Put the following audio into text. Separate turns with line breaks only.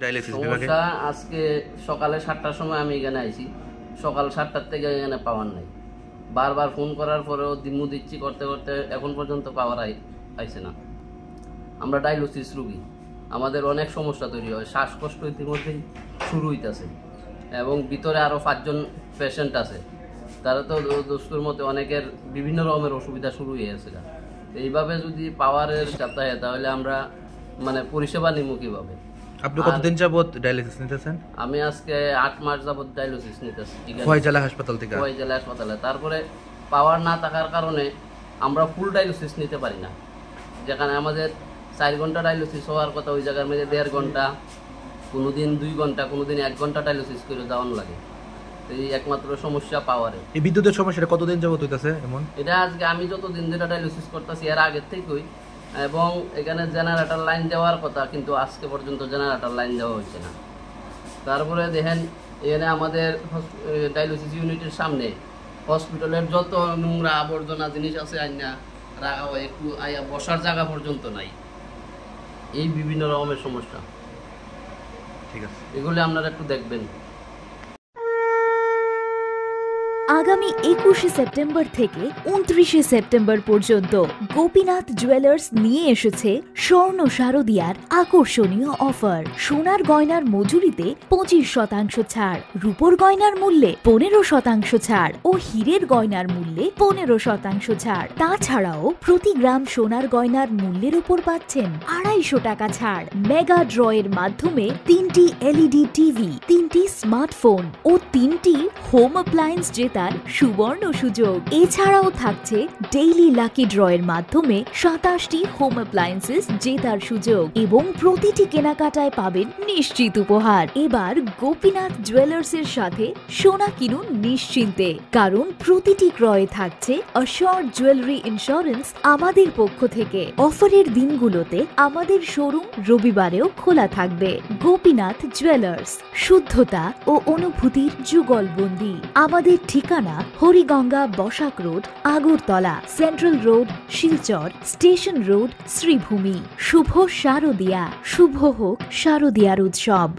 Dialysis বিভাগে?
আজকে সকালে 7টার সময় আমি এখানে আইছি, সকাল 7টার থেকে এখানে পাওয়ার নাই। বারবার ফোন করার পরেও দিমু দিচ্ছি করতে করতে এখন পর্যন্ত পাওয়ার আইছে না। আমরা ডায়ালিসিস রুগী, আমাদের অনেক সমস্যা তৈরি হয়। শ্বাসকষ্ট ইতিমধ্যেই শুরু হইতেছে এবং ভিতরে আরও 5 জন পেশেন্ট আছে, তারা তো দোস্তুর মতে অনেকের বিভিন্ন রকমের অসুবিধা শুরু হয়ে গেছে। এইভাবে যদি পাওয়ারের চাপে তাহলে আমরা মানে পরিষেবা নিমু কিভাবে?
আপনি কতদিন যাবত ডায়ালিসিস নিতেছেন?
আমি আজকে 8 মাস যাবত ডায়ালিসিস নিতেছি
খোয়াই জেলা হাসপাতাল থেকে।
খোয়াই জেলা হাসপাতালে। তারপরে পাওয়ার না থাকার কারণে আমরা ফুল ডায়ালিসিস নিতে পারি না। যেখানে আমাদের 4 ঘন্টা ডায়ালিসিস হওয়ার কথা, ওই জায়গার মধ্যে 1.5 ঘন্টা, কোনোদিন 2 ঘন্টা, কোনোদিন 1 ঘন্টা ডায়ালিসিস করে যাওয়ানো লাগে। এই একমাত্র সমস্যা পাওয়ারে।
এই বিদ্যুতের সমস্যাটা কতদিন যাবত হইতাছে এমন?
এটা আজকে আমি যতদিন ধরে ডায়ালিসিস করতেছি এর আগের থেকেই, এবং এখানে জেনারেটর লাইন দেওয়ার কথা, কিন্তু আজকে পর্যন্ত জেনারেটর লাইন দেওয়া হয়েছে না। তারপরে দেখেন এখানে আমাদের ডায়ালিসিস ইউনিটের সামনে হসপিটালের যত নোংরা আবর্জনা জিনিস আছে আইনা রাখা হয়, একটু আইয়া বসার জায়গা পর্যন্ত নাই। এই বিভিন্ন রকমের সমস্যা,
ঠিক আছে,
এগুলো আপনারা একটু দেখবেন।
আগামী 21শে সেপ্টেম্বর থেকে 29শে সেপ্টেম্বর পর্যন্ত গোপীনাথ জুয়েলার্স নিয়ে এসেছে স্বর্ণ শারদিয়ার আকর্ষণীয় অফার। সোনার গয়নার মজুরিতে 25% ছাড়, রূপোর গয়নার মূল্যে 15% ছাড় ও হীরের গয়নার মূল্যে 15% ছাড়। তাছাড়াও প্রতি গ্রাম সোনার গয়নার মূল্যের উপর পাচ্ছেন 250 টাকা ছাড়। মেগা ড্রয়ের মাধ্যমে 3টি এলইডি টিভি, 3টি স্মার্টফোন ও 3টি হোম অ্যাপ্লায়েন্স জেতার সুবর্ণ সুযোগ। এছাড়াও থাকছে ডেইলি লাকি ড্রয়ের মাধ্যমে 27টি হোম অ্যাপ্লায়েন্সেস জেতার সুযোগ এবং প্রতিটি কেনাকাটায় পাবেন নিশ্চিত উপহার। এবার গোপীনাথ জুয়েলার্সের সাথে সোনা কিনুন নিশ্চিন্তে, কারণ প্রতিটি ক্রয়ে থাকছে অ্যাশিওরড জুয়েলারি ইন্স্যুরেন্স আমাদের পক্ষ থেকে। অফারের দিনগুলোতে আমাদের শোরুম রবিবারেও খোলা থাকবে। গোপীনাথ জুয়েলার্স, শুদ্ধতা ও অনুভূতির যুগলবন্দি। আমাদের ঠিকানা Hariganga Basak road, Agartala, central road, Silchar, station road, Sribhumi. শুভ শারদিয়া, শুভ হোক শারদিয়ার উৎসব।